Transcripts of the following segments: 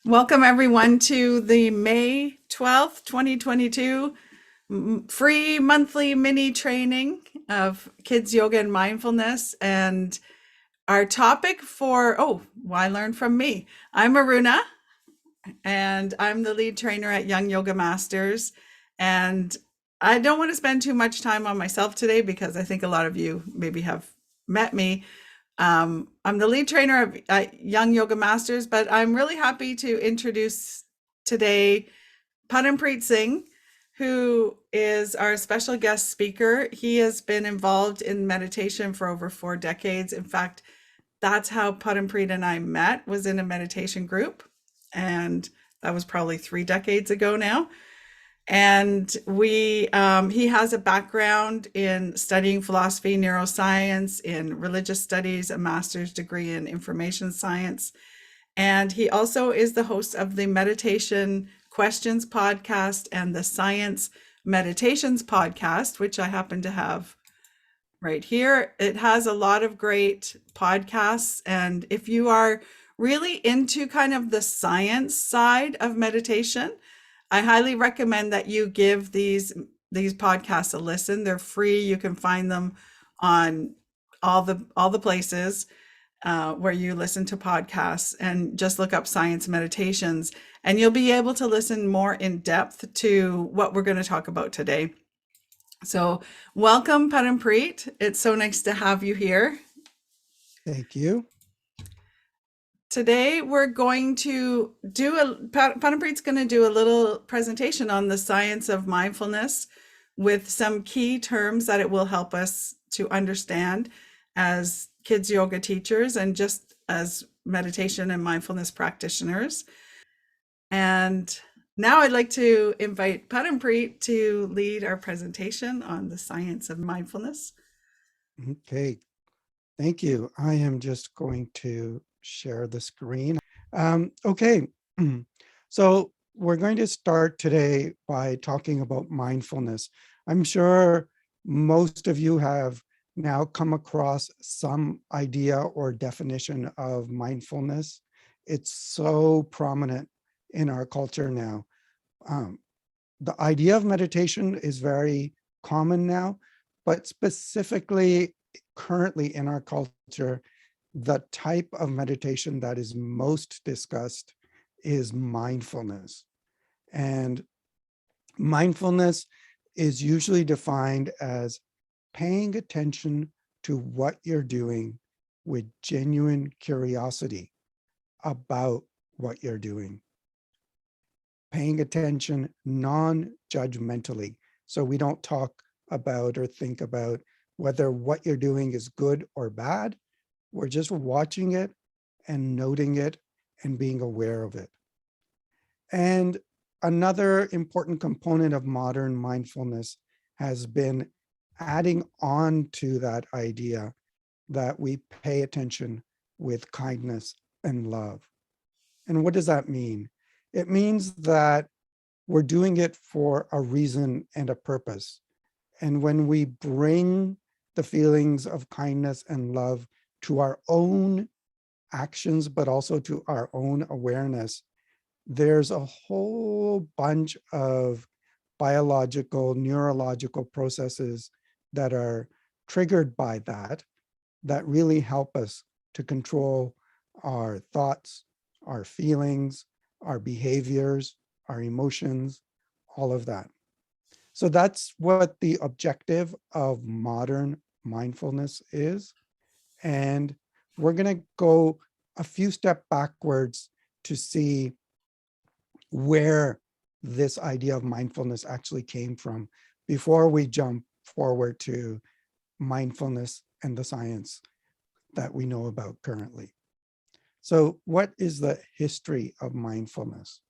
Welcome everyone to the May 12th, 2022 free monthly mini training of kids yoga and mindfulness. And our topic why learn from me? I'm Aruna and I'm the lead trainer at Young Yoga Masters. And I don't want to spend too much time on myself today because I think a lot of you maybe have met me. I'm the lead trainer of Young Yoga Masters, but I'm really happy to introduce today Parampreet Singh, who is our special guest speaker. He has been involved in meditation for over 4 decades. In fact, that's how Parampreet and I met, was in a meditation group. And that was probably 3 decades ago now. And he has a background in studying philosophy, neuroscience, in religious studies, a master's degree in information science. And he also is the host of the Meditation Questions podcast and the Science Meditations podcast, which I happen to have right here. It has a lot of great podcasts. And if you are really into kind of the science side of meditation, I highly recommend that you give these podcasts a listen. They're free. You can find them on all the places where you listen to podcasts, and just look up Science Meditations, and you'll be able to listen more in depth to what we're going to talk about today. So welcome, Parampreet. It's so nice to have you here. Thank you. Today we're going to Parampreet's going to do a little presentation on the science of mindfulness with some key terms that it will help us to understand as kids yoga teachers and just as meditation and mindfulness practitioners. And now I'd like to invite Parampreet to lead our presentation on the science of mindfulness. Okay, thank you. I am just going to share the screen. Okay, so we're going to start today by talking about mindfulness. I'm sure most of you have now come across some idea or definition of mindfulness. It's so prominent in our culture now. The idea of meditation is very common now, but specifically currently in our culture, the type of meditation that is most discussed is mindfulness. And mindfulness is usually defined as paying attention to what you're doing with genuine curiosity about what you're doing. Paying attention non-judgmentally. So we don't talk about or think about whether what you're doing is good or bad. We're just watching it and noting it and being aware of it. And another important component of modern mindfulness has been adding on to that idea that we pay attention with kindness and love. And what does that mean? It means that we're doing it for a reason and a purpose. And when we bring the feelings of kindness and love to our own actions, but also to our own awareness, there's a whole bunch of biological, neurological processes that are triggered by that really help us to control our thoughts, our feelings, our behaviors, our emotions, all of that. So that's what the objective of modern mindfulness is. And we're going to go a few steps backwards to see where this idea of mindfulness actually came from before we jump forward to mindfulness and the science that we know about currently. So what is the history of mindfulness?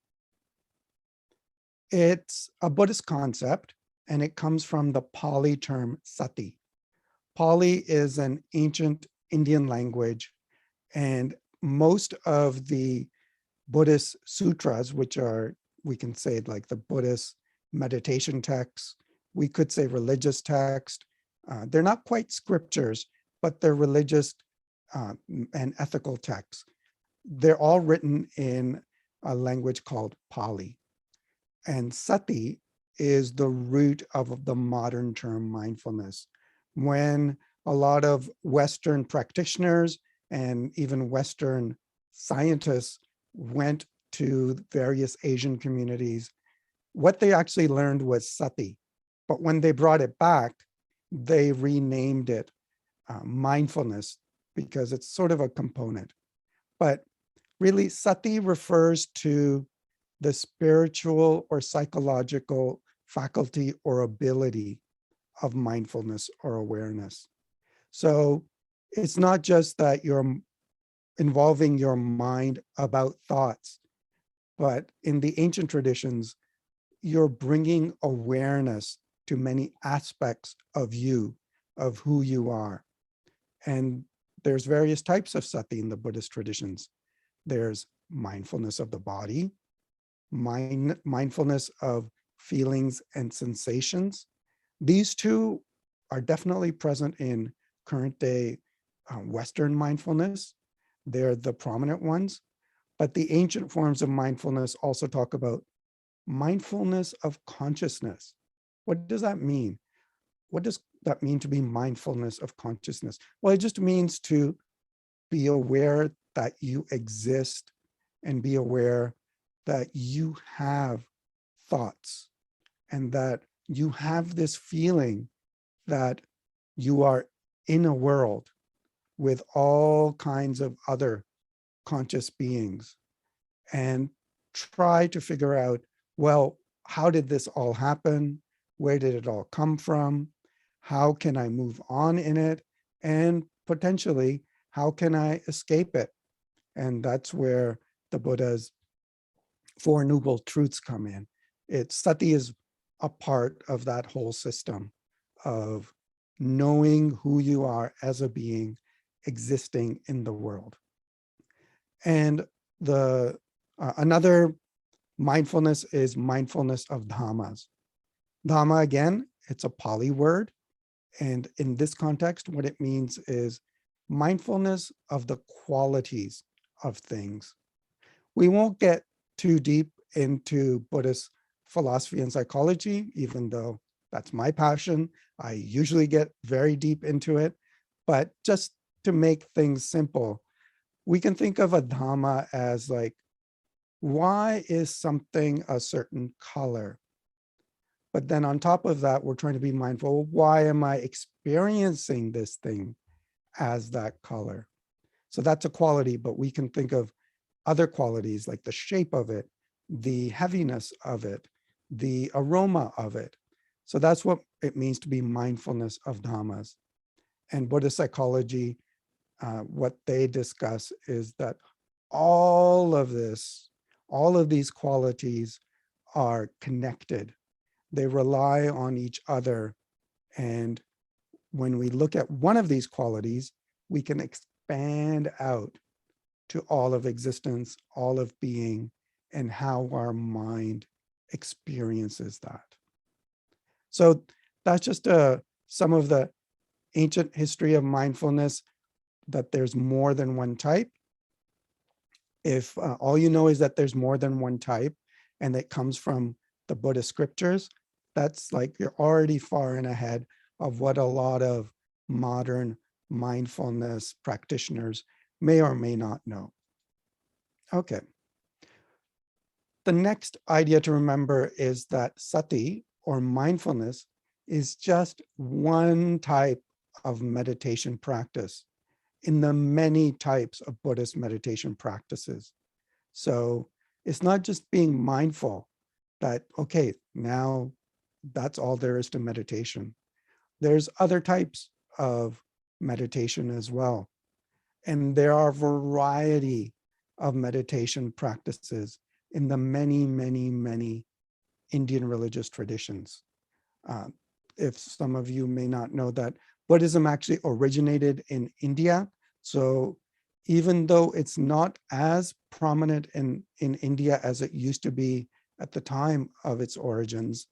It's a Buddhist concept, and it comes from the Pali term sati. Pali is an ancient Indian language, and most of the Buddhist sutras, which are, we can say like the Buddhist meditation texts, we could say religious text. They're not quite scriptures, but they're religious and ethical texts. They're all written in a language called Pali. And sati is the root of the modern term mindfulness. When a lot of Western practitioners and even Western scientists went to various Asian communities, what they actually learned was sati. But when they brought it back, they renamed it mindfulness because it's sort of a component. But really, sati refers to the spiritual or psychological faculty or ability of mindfulness or awareness. So it's not just that you're involving your mind about thoughts, but in the ancient traditions, you're bringing awareness to many aspects of you, of who you are. And there's various types of sati in the Buddhist traditions. There's mindfulness of the body, mindfulness of feelings and sensations. These two are definitely present in current day Western mindfulness. They're the prominent ones, but the ancient forms of mindfulness also talk about mindfulness of consciousness. What does that mean? What does that mean to be mindfulness of consciousness? Well, it just means to be aware that you exist and be aware that you have thoughts and that you have this feeling that you are in a world with all kinds of other conscious beings, and try to figure out, well, how did this all happen? Where did it all come from? How can I move on in it? And potentially, how can I escape it? And that's where the Buddha's Four Noble Truths come in. Sati is a part of that whole system of knowing who you are as a being existing in the world. And the another mindfulness is mindfulness of dhammas. Dhamma, again, it's a Pali word. And in this context, what it means is mindfulness of the qualities of things. We won't get too deep into Buddhist philosophy and psychology, even though that's my passion. I usually get very deep into it. But just to make things simple, we can think of a dhamma as like, why is something a certain color? But then on top of that, we're trying to be mindful, why am I experiencing this thing as that color? So that's a quality, but we can think of other qualities like the shape of it, the heaviness of it, the aroma of it. So that's what it means to be mindfulness of dhammas. And Buddhist psychology, what they discuss is that all of these qualities are connected. They rely on each other. And when we look at one of these qualities, we can expand out to all of existence, all of being, and how our mind experiences that. So that's just some of the ancient history of mindfulness, that there's more than one type. If all you know is that there's more than one type and it comes from the Buddhist scriptures, that's like you're already far and ahead of what a lot of modern mindfulness practitioners may or may not know. Okay. The next idea to remember is that sati, or mindfulness, is just one type of meditation practice in the many types of Buddhist meditation practices. So it's not just being mindful that, okay, now that's all there is to meditation. There's other types of meditation as well. And there are a variety of meditation practices in the many, many, many Indian religious traditions. If some of you may not know that Buddhism actually originated in India. So even though it's not as prominent in India as it used to be at the time of its origins,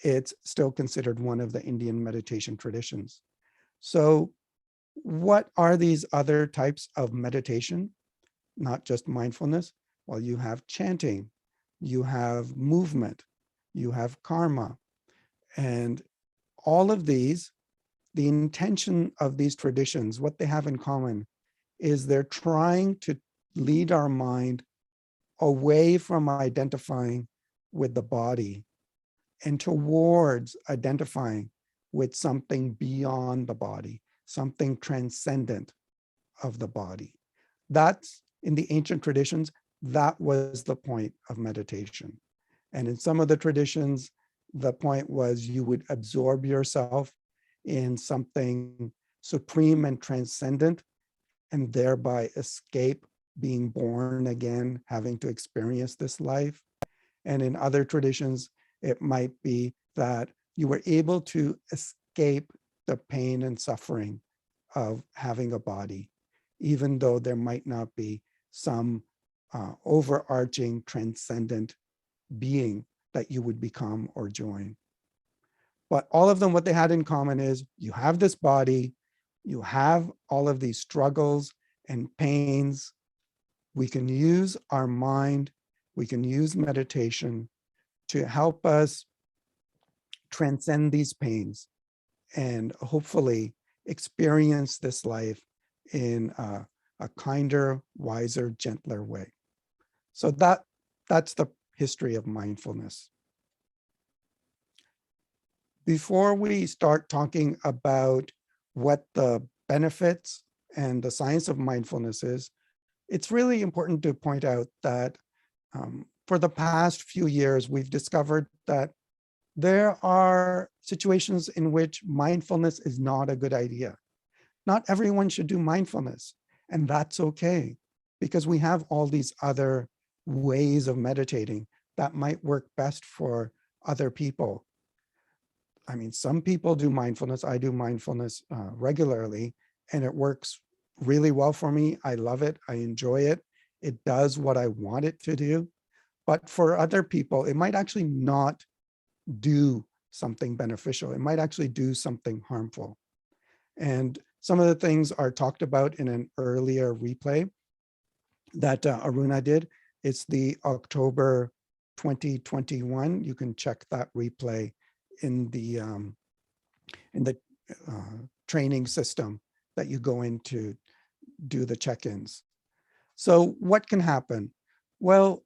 it's still considered one of the Indian meditation traditions. So what are these other types of meditation, not just mindfulness? Well, you have chanting, you have movement, you have karma. And all of these, the intention of these traditions, what they have in common is they're trying to lead our mind away from identifying with the body and towards identifying with something beyond the body, something transcendent of the body. That's in the ancient traditions, that was the point of meditation. And in some of the traditions, the point was you would absorb yourself in something supreme and transcendent and thereby escape being born again, having to experience this life. And in other traditions, it might be that you were able to escape the pain and suffering of having a body, even though there might not be some overarching transcendent being that you would become or join. But all of them, what they had in common is you have this body, you have all of these struggles and pains. We can use our mind, we can use meditation to help us transcend these pains and hopefully experience this life in a kinder, wiser, gentler way. So that's the history of mindfulness. Before we start talking about what the benefits and the science of mindfulness is, it's really important to point out that for the past few years, we've discovered that there are situations in which mindfulness is not a good idea. Not everyone should do mindfulness, and that's okay, because we have all these other ways of meditating that might work best for other people. I mean, some people do mindfulness. I do mindfulness regularly, and it works really well for me. I love it. I enjoy it. It does what I want it to do. But for other people, it might actually not do something beneficial. It might actually do something harmful. And some of the things are talked about in an earlier replay that Aruna did. It's the October 2021. You can check that replay in the training system that you go into do the check-ins. So what can happen? Well,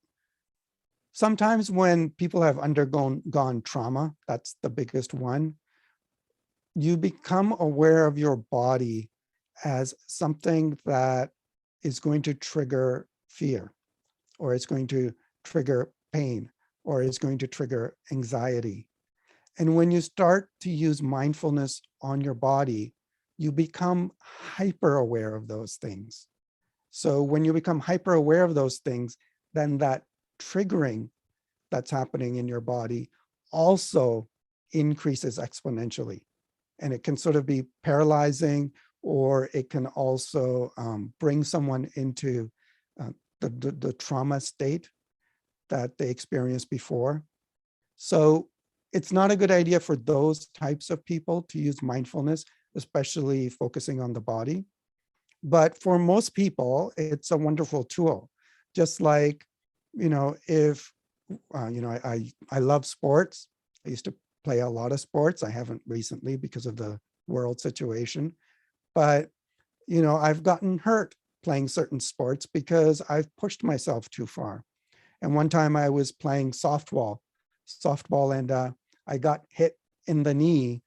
sometimes when people have undergone trauma, that's the biggest one, you become aware of your body as something that is going to trigger fear, or it's going to trigger pain, or it's going to trigger anxiety. And when you start to use mindfulness on your body, you become hyper aware of those things. So when you become hyper aware of those things, then that triggering that's happening in your body also increases exponentially. And it can sort of be paralyzing, or it can also bring someone into the trauma state that they experienced before. So it's not a good idea for those types of people to use mindfulness, especially focusing on the body. But for most people, it's a wonderful tool. Just like, if, I love sports. I used to play a lot of sports. I haven't recently because of the world situation. But, I've gotten hurt playing certain sports because I've pushed myself too far. And one time I was playing softball, and I got hit in the knee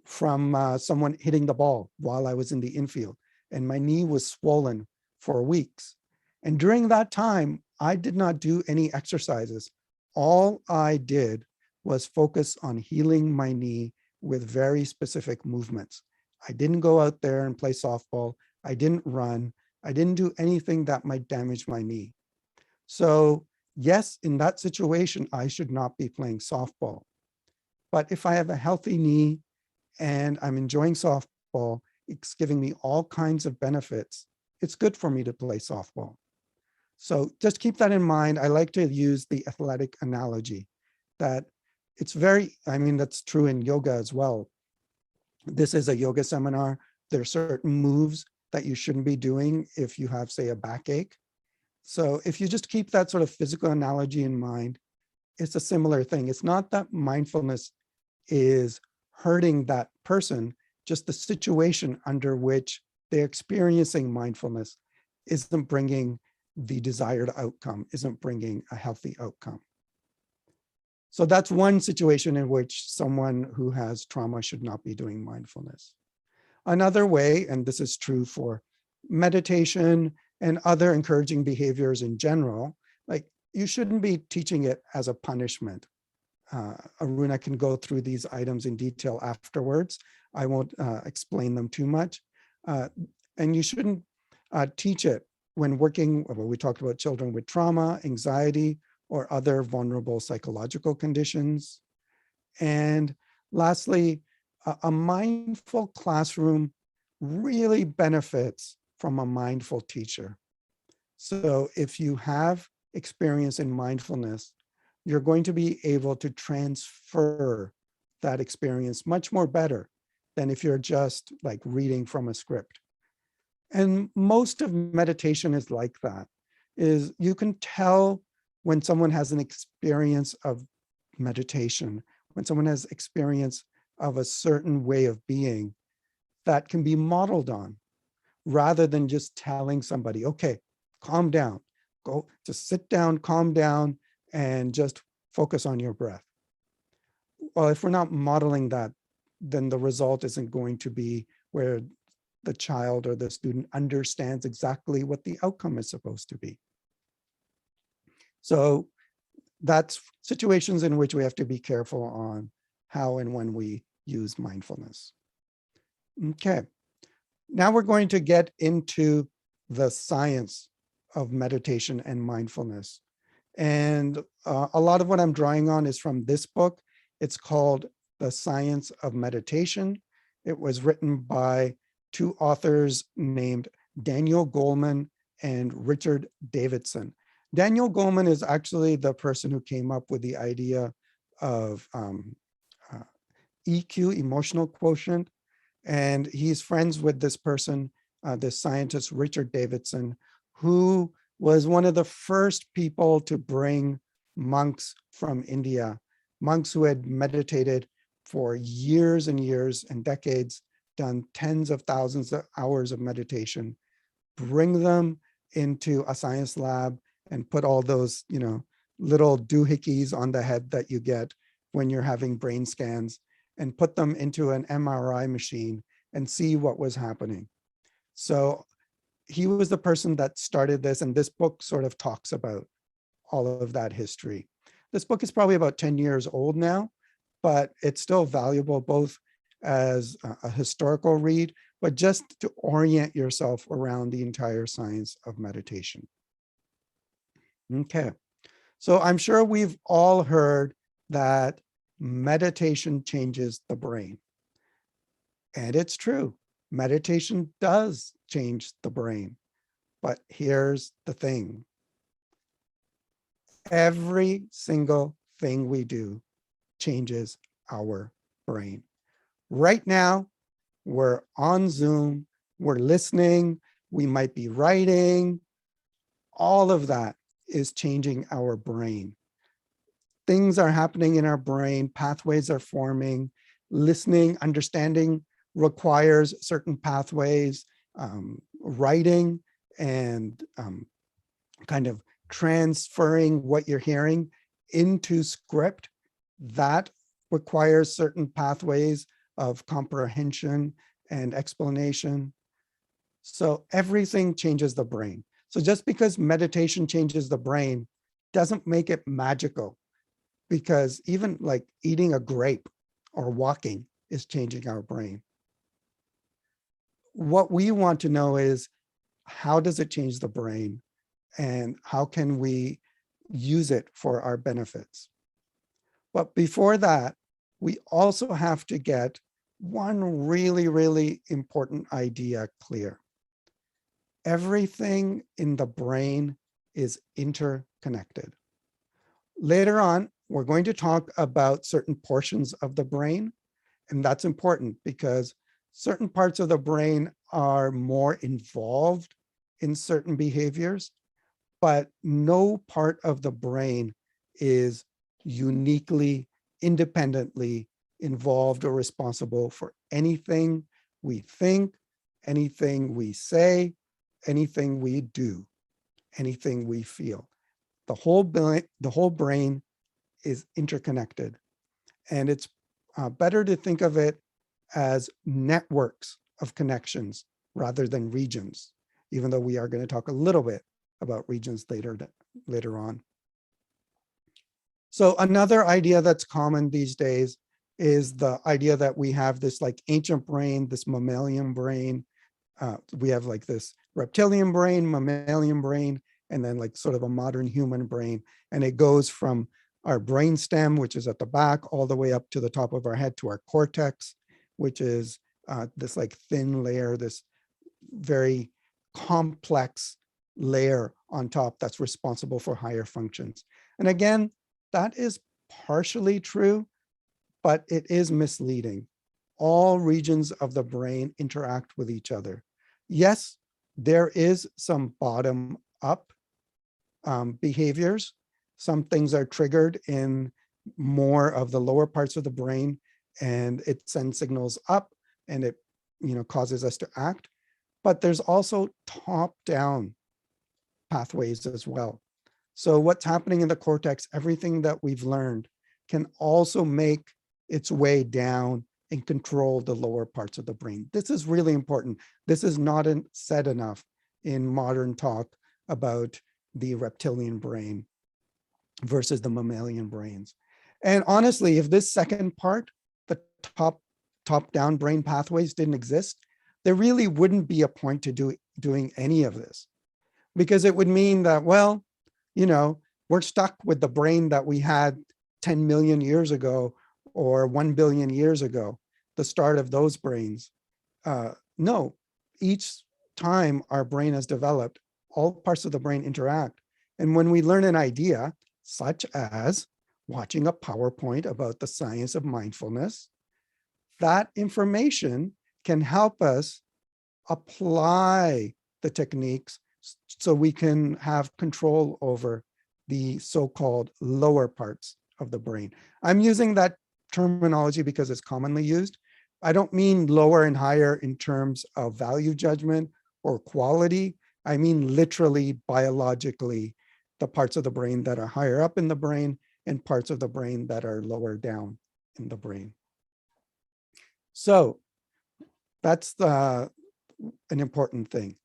from someone hitting the ball while I was in the infield. And my knee was swollen for weeks. And during that time, I did not do any exercises. All I did was focus on healing my knee with very specific movements. I didn't go out there and play softball. I didn't run. I didn't do anything that might damage my knee. So yes, in that situation, I should not be playing softball. But if I have a healthy knee and I'm enjoying softball, it's giving me all kinds of benefits, it's good for me to play softball. So just keep that in mind. I like to use the athletic analogy that it's that's true in yoga as well. This is a yoga seminar. There are certain moves that you shouldn't be doing if you have, say, a backache. So if you just keep that sort of physical analogy in mind, it's a similar thing. It's not that mindfulness is hurting that person, just the situation under which they're experiencing mindfulness isn't bringing the desired outcome, isn't bringing a healthy outcome. So that's one situation in which someone who has trauma should not be doing mindfulness. Another way, and this is true for meditation and other encouraging behaviors in general, like you shouldn't be teaching it as a punishment. Aruna can go through these items in detail afterwards. I won't explain them too much. And you shouldn't teach it when working, well, we talked about children with trauma, anxiety, or other vulnerable psychological conditions. And lastly, a mindful classroom really benefits from a mindful teacher. So if you have experience in mindfulness, you're going to be able to transfer that experience much more better than if you're just like reading from a script. And most of meditation is like that, is you can tell when someone has an experience of meditation, when someone has experience of a certain way of being that can be modeled on, rather than just telling somebody, okay, calm down, go just sit down, calm down, and just focus on your breath. Well, if we're not modeling that, then the result isn't going to be where the child or the student understands exactly what the outcome is supposed to be. So that's situations in which we have to be careful on how and when we use mindfulness. Okay, now we're going to get into the science of meditation and mindfulness. And a lot of what I'm drawing on is from this book. It's called The Science of Meditation. It was written by two authors named Daniel Goleman and Richard Davidson. Daniel Goleman is actually the person who came up with the idea of EQ, emotional quotient, and he's friends with this person, this scientist, Richard Davidson, who was one of the first people to bring monks from India, monks who had meditated for years and years and decades, done tens of thousands of hours of meditation, bring them into a science lab and put all those, little doohickeys on the head that you get when you're having brain scans, and put them into an MRI machine and see what was happening. So he was the person that started this, and this book sort of talks about all of that history. This book is probably about 10 years old now, but it's still valuable both as a historical read, but just to orient yourself around the entire science of meditation. Okay, so I'm sure we've all heard that meditation changes the brain. And it's true, meditation does change the brain. But here's the thing. Every single thing we do changes our brain. Right now, we're on Zoom, we're listening, we might be writing. All of that is changing our brain. Things are happening in our brain, pathways are forming, listening, understanding requires certain pathways, writing and kind of transferring what you're hearing into script, that requires certain pathways of comprehension and explanation. So everything changes the brain. So just because meditation changes the brain doesn't make it magical, because even like eating a grape or walking is changing our brain. What we want to know is, how does it change the brain, and how can we use it for our benefits? But before that, we also have to get one really, really important idea clear. Everything in the brain is interconnected. Later on, we're going to talk about certain portions of the brain, and that's important because certain parts of the brain are more involved in certain behaviors, but no part of the brain is uniquely, independently involved or responsible for anything we think, anything we say, anything we do, anything we feel. The whole brain is interconnected, and it's better to think of it as networks of connections rather than regions, even though we are going to talk a little bit about regions later on. So another idea that's common these days is the idea that we have this like ancient brain, this mammalian brain. We have like this reptilian brain, mammalian brain, and then like sort of a modern human brain. And it goes from our brain stem, which is at the back, all the way up to the top of our head to our cortex, which is this like thin layer, this very complex layer on top that's responsible for higher functions. And again, that is partially true, but it is misleading. All regions of the brain interact with each other. Yes, there is some bottom-up behaviors. Some things are triggered in more of the lower parts of the brain, and it sends signals up, and it causes us to act. But there's also top-down pathways as well. So what's happening in the cortex, everything that we've learned, can also make its way down and control the lower parts of the brain. This is really important. This is not said enough in modern talk about the reptilian brain versus the mammalian brains. And honestly, if this second part, the top-down brain pathways didn't exist, there really wouldn't be a point to doing any of this, because it would mean that, well, we're stuck with the brain that we had 10 million years ago or 1 billion years ago, the start of those brains. No, each time our brain has developed, all parts of the brain interact. And when we learn an idea, such as watching a PowerPoint about the science of mindfulness, that information can help us apply the techniques so we can have control over the so-called lower parts of the brain. I'm using that terminology because it's commonly used. I don't mean lower and higher in terms of value judgment or quality. I mean literally, biologically, the parts of the brain that are higher up in the brain and parts of the brain that are lower down in the brain. So that's an important thing.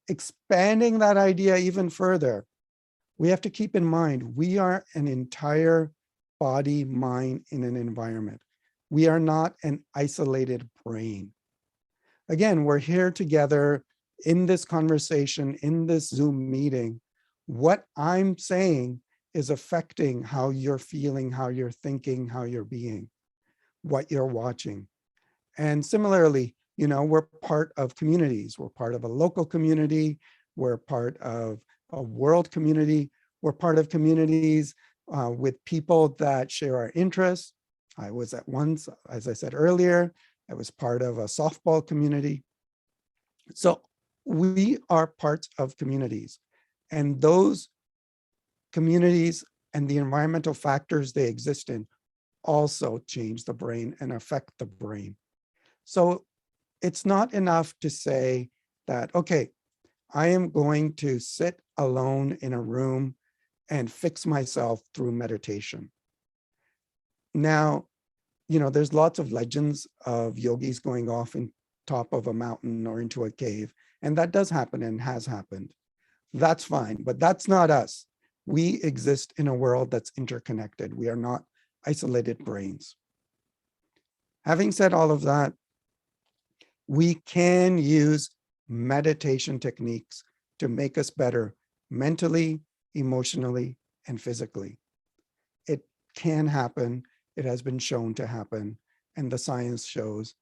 Expanding that idea even further, we have to keep in mind, we are an entire body, mind in an environment. We are not an isolated brain. Again, we're here together in this conversation, in this Zoom meeting. What I'm saying is affecting how you're feeling, how you're thinking, how you're being, what you're watching. And similarly, we're part of communities. We're part of a local community. We're part of a world community. We're part of communities with people that share our interests. I was at once, as I said earlier, I was part of a softball community. So we are parts of communities, and those communities and the environmental factors they exist in also change the brain and affect the brain. So it's not enough to say that, okay, I am going to sit alone in a room and fix myself through meditation. Now, there's lots of legends of yogis going off in top of a mountain or into a cave, and that does happen and has happened. That's fine, but that's not us. We exist in a world that's interconnected. We are not isolated brains. Having said all of that, we can use meditation techniques to make us better mentally, emotionally, and physically. It can happen. It has been shown to happen. And the science shows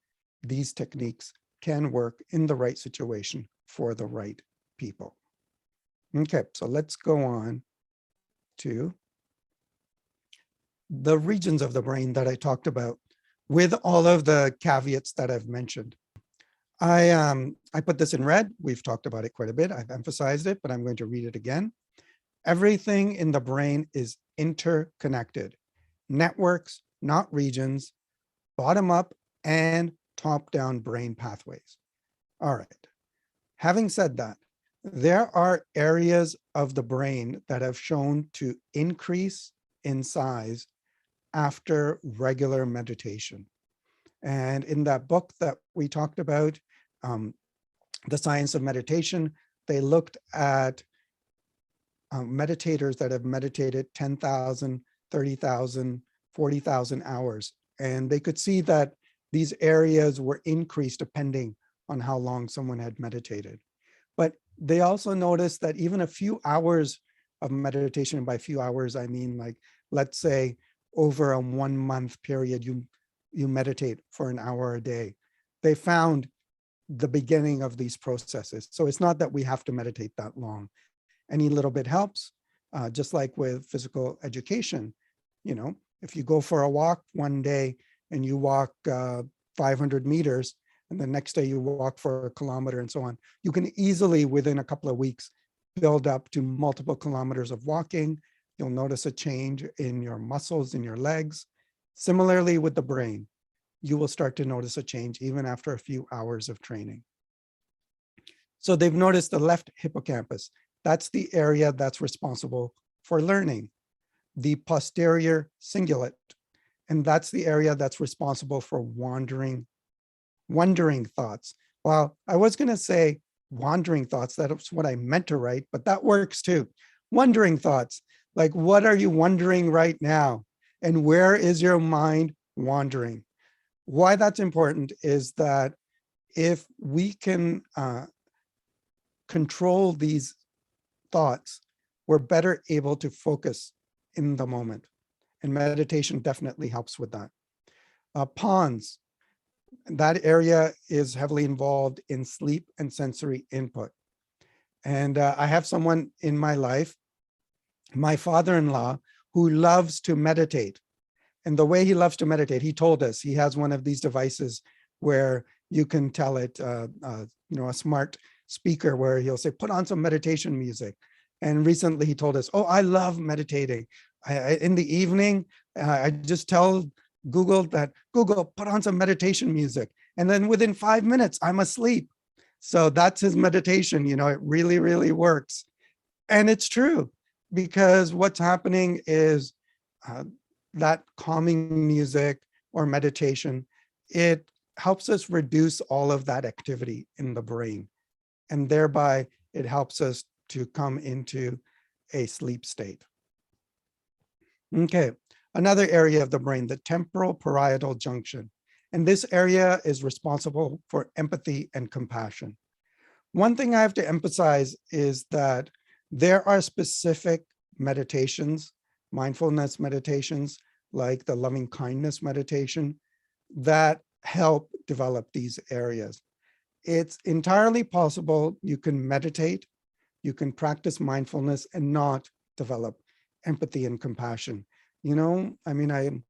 these techniques can work in the right situation for the right people. Okay, so let's go on to the regions of the brain that I talked about with all of the caveats that I've mentioned. I put this in red. We've talked about it quite a bit. I've emphasized it, but I'm going to read it again. Everything in the brain is interconnected. Networks, not regions, bottom up and top down brain pathways. All right. Having said that, there are areas of the brain that have shown to increase in size after regular meditation. And in that book that we talked about, um, The Science of Meditation, they looked at meditators that have meditated 10,000, 30,000, 40,000 hours. And they could see that these areas were increased depending on how long someone had meditated. But they also noticed that even a few hours of meditation, and by few hours, I mean like, let's say over a 1 month period, you meditate for an hour a day. They found the beginning of these processes. So it's not that we have to meditate that long. Any little bit helps, just like with physical education. You know, if you go for a walk one day and you walk 500 meters, and the next day you walk for a kilometer and so on, you can easily, within a couple of weeks, build up to multiple kilometers of walking. You'll notice a change in your muscles, in your legs. Similarly with the brain, you will start to notice a change even after a few hours of training. So they've noticed the left hippocampus. That's the area that's responsible for learning. The posterior cingulate, and that's the area that's responsible for wandering thoughts. Well, I was going to say wandering thoughts. That's what I meant to write, but that works too. Wondering thoughts, like what are you wondering right now? And where is your mind wandering? Why that's important is that if we can control these thoughts, we're better able to focus in the moment. And meditation definitely helps with that. Pons, that area is heavily involved in sleep and sensory input. And I have someone in my life, my father-in-law, who loves to meditate. And the way he loves to meditate, he told us he has one of these devices where you can tell it, a smart speaker where he'll say, put on some meditation music. And recently he told us, oh, I love meditating. In the evening, I just tell Google that, Google, put on some meditation music. And then within 5 minutes, I'm asleep. So that's his meditation. It really, really works. And it's true, because what's happening is that calming music or meditation, it helps us reduce all of that activity in the brain. And thereby, it helps us to come into a sleep state. Okay, another area of the brain, the temporal parietal junction. And this area is responsible for empathy and compassion. One thing I have to emphasize is that there are specific meditations, mindfulness meditations, like the loving kindness meditation, that help develop these areas. It's entirely possible you can meditate, you can practice mindfulness and not develop empathy and compassion. I'm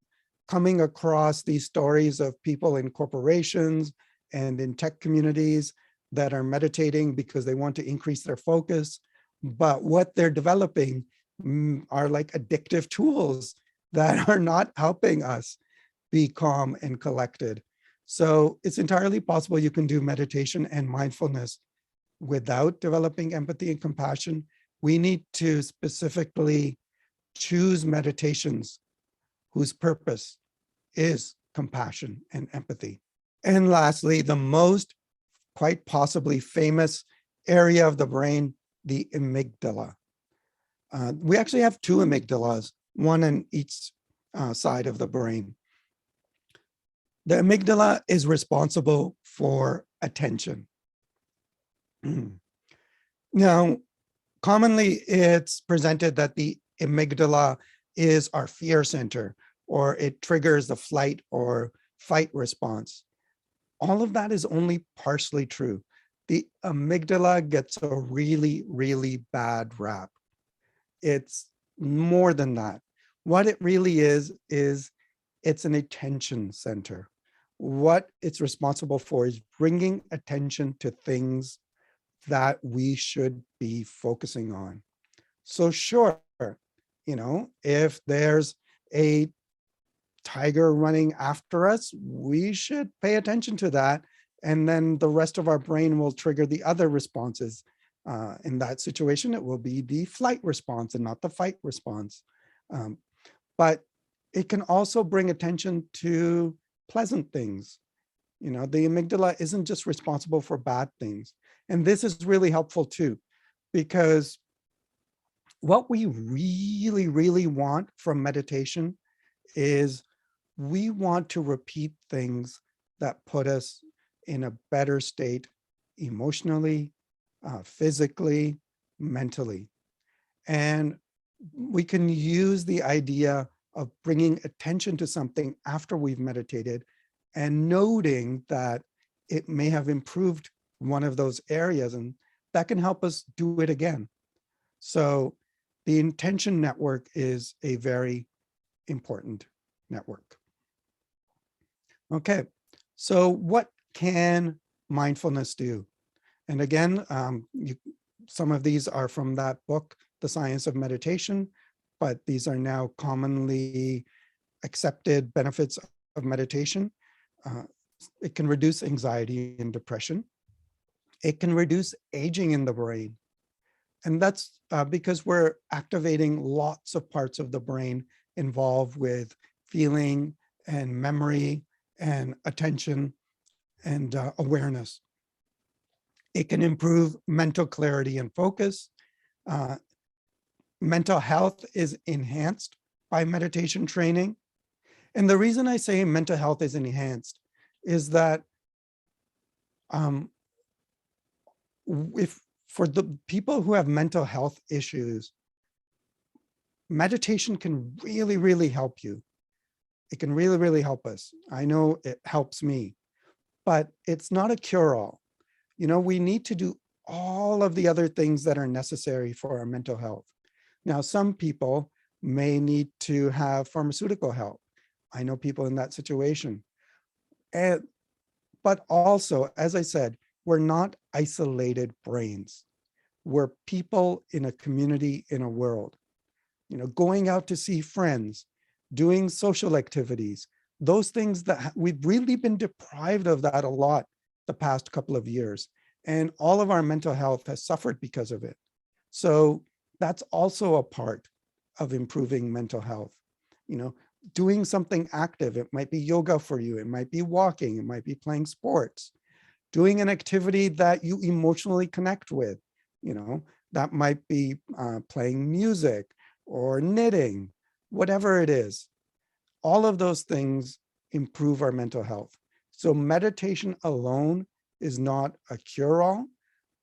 coming across these stories of people in corporations and in tech communities that are meditating because they want to increase their focus, but what they're developing are like addictive tools that are not helping us be calm and collected. So it's entirely possible you can do meditation and mindfulness without developing empathy and compassion. We need to specifically choose meditations whose purpose is compassion and empathy. And lastly, the most quite possibly famous area of the brain, the amygdala. We actually have two amygdalas, one on each side of the brain. The amygdala is responsible for attention. Now, commonly it's presented that the amygdala is our fear center, or it triggers the flight or fight response. All of that is only partially true. The amygdala gets a really, really bad rap. It's more than that. What it really is it's an attention center. What it's responsible for is bringing attention to things that we should be focusing on. So sure, if there's a tiger running after us, we should pay attention to that. And then the rest of our brain will trigger the other responses. In that situation, it will be the flight response and not the fight response. Um, but it can also bring attention to pleasant things. The amygdala isn't just responsible for bad things. And this is really helpful too, because what we really, really want from meditation is we want to repeat things that put us in a better state emotionally, physically, mentally. And we can use the idea of bringing attention to something after we've meditated and noting that it may have improved one of those areas, and that can help us do it again. So the intention network is a very important network. Okay, so what can mindfulness do? And again, some of these are from that book, The Science of Meditation, but these are now commonly accepted benefits of meditation. Uh, it can reduce anxiety and depression. It can reduce aging in the brain. And that's because we're activating lots of parts of the brain involved with feeling and memory and attention and awareness. It can improve mental clarity and focus. Uh, Mental health is enhanced by meditation training. And the reason I say mental health is enhanced is that um, if for the people who have mental health issues, meditation can really, really help you. It can really, really help us. I know it helps me, but it's not a cure-all. We need to do all of the other things that are necessary for our mental health. Now, some people may need to have pharmaceutical help. I know people in that situation. But also, as I said, we're not isolated brains. We're people in a community, in a world. Going out to see friends, doing social activities, those things that we've really been deprived of that a lot the past couple of years. And all of our mental health has suffered because of it. So that's also a part of improving mental health. Doing something active, it might be yoga for you, it might be walking, it might be playing sports, doing an activity that you emotionally connect with, that might be playing music or knitting, whatever it is. All of those things improve our mental health. So meditation alone is not a cure-all,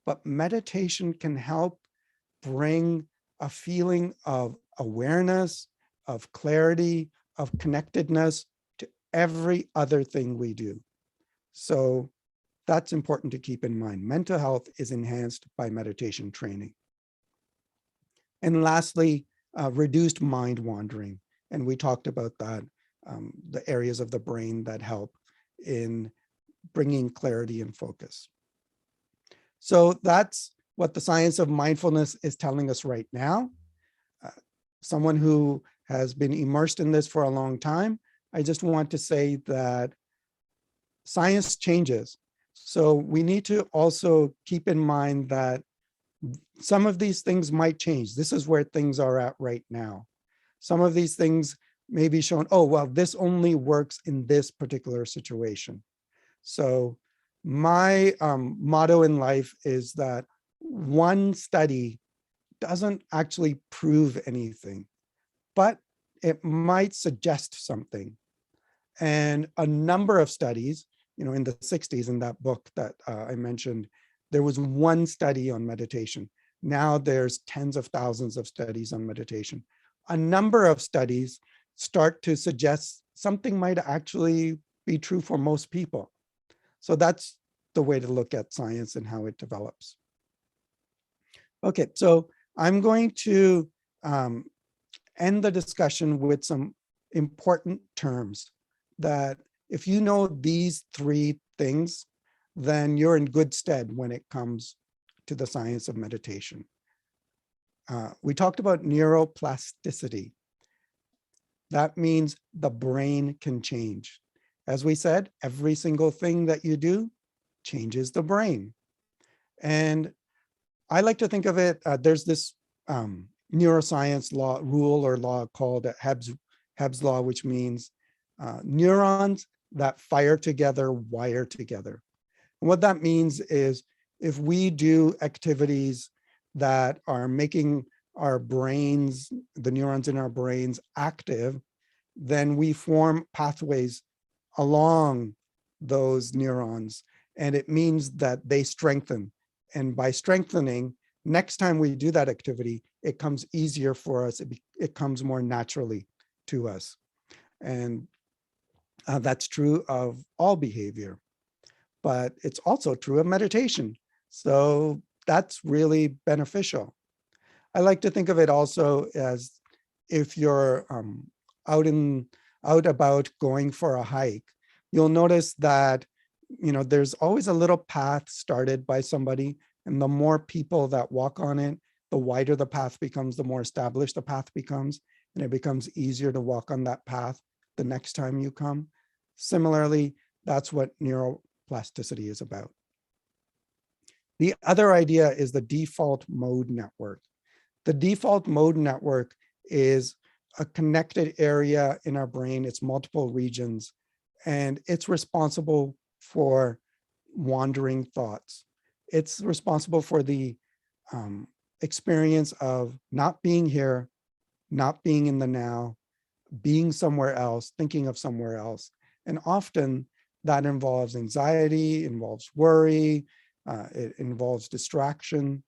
but meditation can help bring a feeling of awareness, of clarity, of connectedness to every other thing we do. So that's important to keep in mind. Mental health is enhanced by meditation training. And lastly, reduced mind wandering. And we talked about that, the areas of the brain that help in bringing clarity and focus. So that's what the science of mindfulness is telling us right now. Someone who has been immersed in this for a long time, I just want to say that science changes. So we need to also keep in mind that some of these things might change. This is where things are at right now. Some of these things may be shown, oh, well, this only works in this particular situation. So my motto in life is that one study doesn't actually prove anything, but it might suggest something. And a number of studies, in the 60s, in that book that I mentioned, there was one study on meditation. Now there's tens of thousands of studies on meditation. A number of studies start to suggest something might actually be true for most people. So that's the way to look at science and how it develops. Okay, so I'm going to end the discussion with some important terms that if you know these three things, then you're in good stead when it comes to the science of meditation. We talked about neuroplasticity. That means the brain can change. As we said, every single thing that you do changes the brain. And I like to think of it, there's this neuroscience rule or law called Hebb's law, which means neurons that fire together wire together. And what that means is if we do activities that are making our brains, the neurons in our brains active, then we form pathways along those neurons. And it means that they strengthen. And by strengthening, next time we do that activity, it comes easier for us. It comes more naturally to us. And that's true of all behavior, but it's also true of meditation. So that's really beneficial. I like to think of it also as if you're out about going for a hike, you'll notice that there's always a little path started by somebody, and the more people that walk on it, the wider the path becomes, the more established the path becomes, and it becomes easier to walk on that path the next time you come. Similarly, that's what neuroplasticity is about. The other idea is the default mode network. The default mode network is a connected area in our brain. It's multiple regions, and it's responsible for wandering thoughts. It's responsible for the experience of not being here, not being in the now, being somewhere else, thinking of somewhere else. And often that involves anxiety, involves worry, it involves distraction.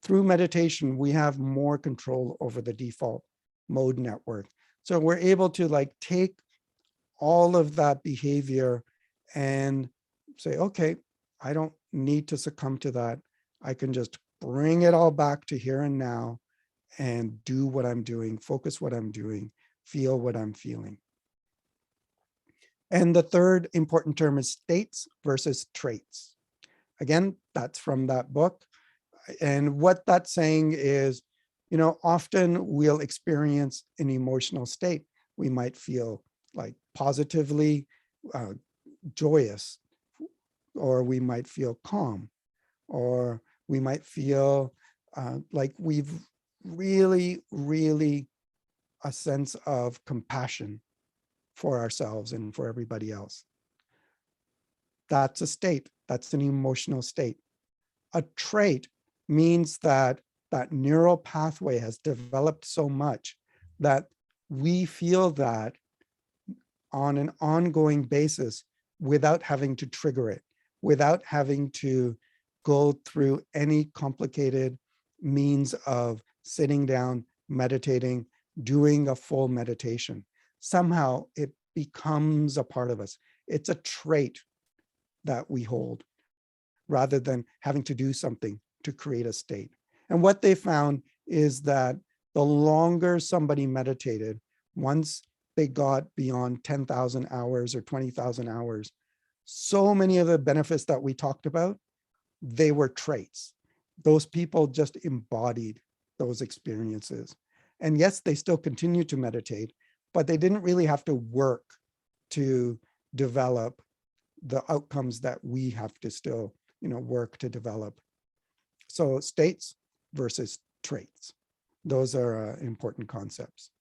Through meditation, we have more control over the default mode network. So we're able to take all of that behavior and say, okay, I don't need to succumb to that. I can just bring it all back to here and now and do what I'm doing, focus what I'm doing, feel what I'm feeling. And the third important term is states versus traits. Again, that's from that book. And what that's saying is, often we'll experience an emotional state. We might feel like positively joyous, or we might feel calm, or we might feel like we've really a sense of compassion for ourselves and for everybody else. That's a state. That's an emotional state. A trait means that that neural pathway has developed so much that we feel that on an ongoing basis without having to trigger it, without having to go through any complicated means of sitting down, meditating, doing a full meditation. Somehow it becomes a part of us. It's a trait that we hold rather than having to do something to create a state. And what they found is that the longer somebody meditated, once they got beyond 10,000 hours or 20,000 hours, so many of the benefits that we talked about, they were traits. Those people just embodied those experiences. And yes, they still continue to meditate, but they didn't really have to work to develop the outcomes that we have to still work to develop. So states versus traits. Those are important concepts.